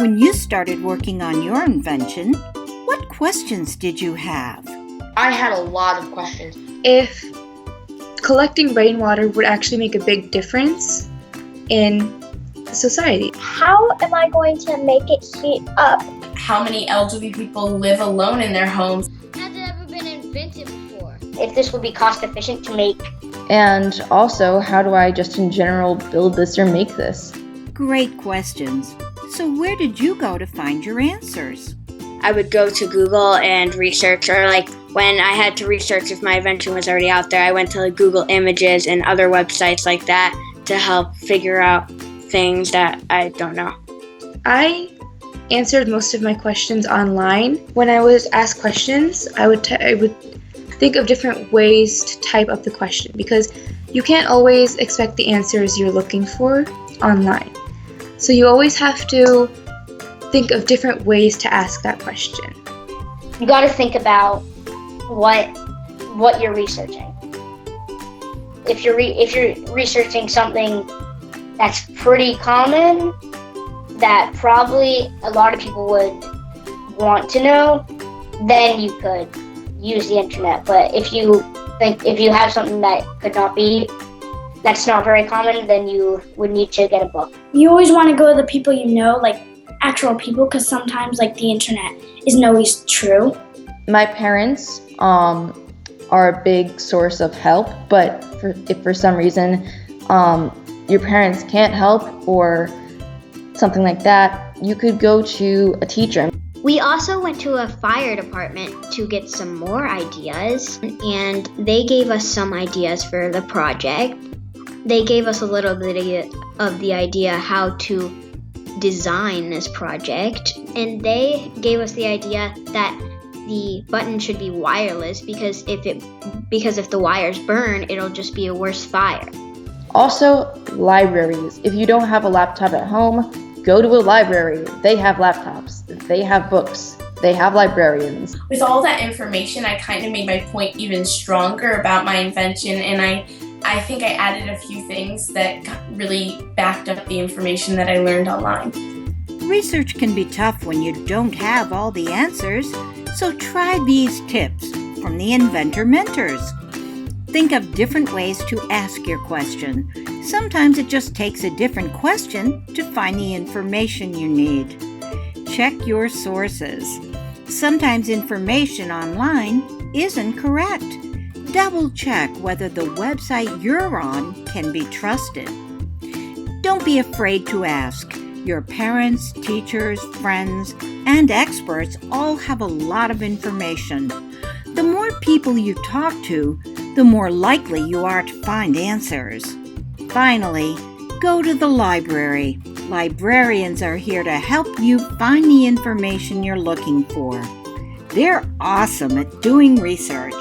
When you started working on your invention, what questions did you have? I had a lot of questions. If collecting rainwater would actually make a big difference in society. How am I going to make it heat up? How many elderly people live alone in their homes? Has it ever been invented before? If this would be cost efficient to make. And also, how do I just in general build this or make this? Great questions. So where did you go to find your answers? I would go to Google and research, or like when I had to research if my invention was already out there, I went to like Google Images and other websites like that to help figure out things that I don't know. I answered most of my questions online. When I was asked questions, I would think of different ways to type up the question because you can't always expect the answers you're looking for online. So you always have to think of different ways to ask that question. You got to think about what you're researching. If you're researching something that's pretty common, that probably a lot of people would want to know, then you could use the internet. But if you have something that that's not very common, then you would need to get a book. You always want to go to the people you know, like actual people, because sometimes like the internet isn't always true. My parents are a big source of help, but if for some reason your parents can't help or something like that, you could go to a teacher. We also went to a fire department to get some more ideas, and they gave us some ideas for the project. They gave us a little bit of the idea how to design this project, and they gave us the idea that the button should be wireless because if the wires burn, it'll just be a worse fire. Also, libraries. If you don't have a laptop at home, go to a library. They have laptops. They have books. They have librarians. With all that information, I kind of made my point even stronger about my invention, and I think I added a few things that really backed up the information that I learned online. Research can be tough when you don't have all the answers, so try these tips from the Inventor Mentors. Think of different ways to ask your question. Sometimes it just takes a different question to find the information you need. Check your sources. Sometimes information online isn't correct. Double check whether the website you're on can be trusted. Don't be afraid to ask. Your parents, teachers, friends, and experts all have a lot of information. The more people you talk to, the more likely you are to find answers. Finally, go to the library. Librarians are here to help you find the information you're looking for. They're awesome at doing research.